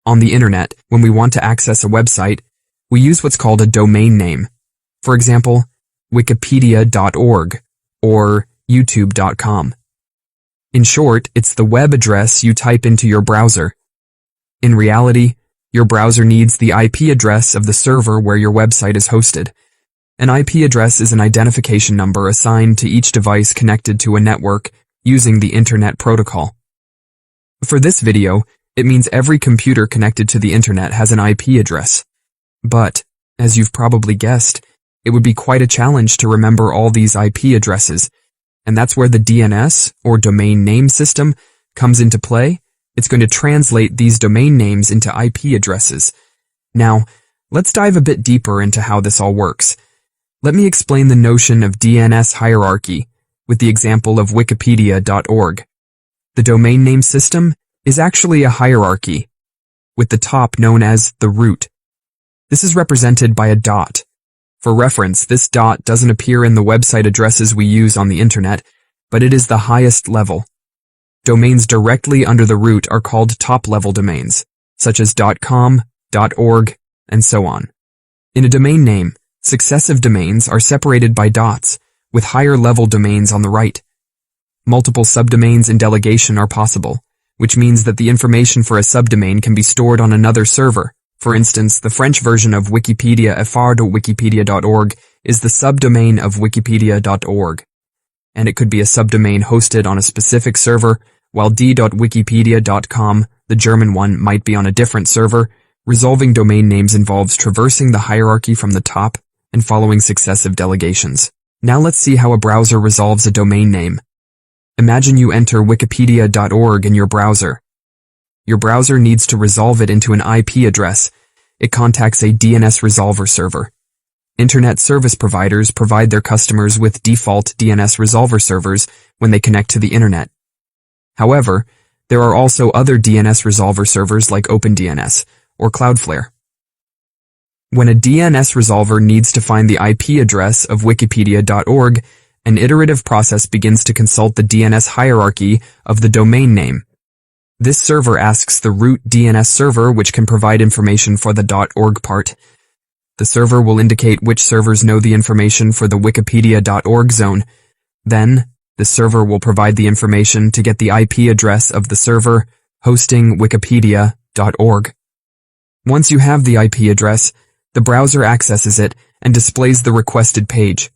On the internet, when we want to access a website, we use what's called a domain name. For example, wikipedia.org or youtube.com. In short, it's the web address you type into your browser. In reality, your browser needs the IP address of the server where your website is hosted. An IP address is an identification number assigned to each device connected to a network using the Internet Protocol. For this video, it means every computer connected to the Internet has an IP address. But, as you've probably guessed, it would be quite a challenge to remember all these IP addresses, and that's where the DNS, or Domain Name System, comes into play. It's going to translate these domain names into IP addresses. Now, let's dive a bit deeper into how this all works. Let me explain the notion of DNS hierarchy with the example of wikipedia.org. The domain name system is actually a hierarchy, with the top known as the root. This is represented by a dot. For reference, this dot doesn't appear in the website addresses we use on the internet, but it is the highest level. Domains directly under the root are called top-level domains, such as .com, .org, and so on. In a domain name, successive domains are separated by dots, with higher-level domains on the right. Multiple subdomains in delegation are possible, which means that the information for a subdomain can be stored on another server. For instance, the French version of Wikipedia fr.wikipedia.org is the subdomain of wikipedia.org, and it could be a subdomain hosted on a specific server, while d.wikipedia.com, the German one, might be on a different server. Resolving domain names involves traversing the hierarchy from the top and following successive delegations. Now let's see how a browser resolves a domain name. Imagine you enter wikipedia.org in your browser. Your browser needs to resolve it into an IP address. It contacts a DNS resolver server. Internet service providers provide their customers with default DNS resolver servers when they connect to the internet. However, there are also other DNS resolver servers like OpenDNS or Cloudflare. When a DNS resolver needs to find the IP address of wikipedia.org, an iterative process begins to consult the DNS hierarchy of the domain name. This server asks the root DNS server, which can provide information for the .org part. The server will indicate which servers know the information for the wikipedia.org zone. Then, the server will provide the information to get the IP address of the server hosting wikipedia.org. Once you have the IP address, the browser accesses it and displays the requested page.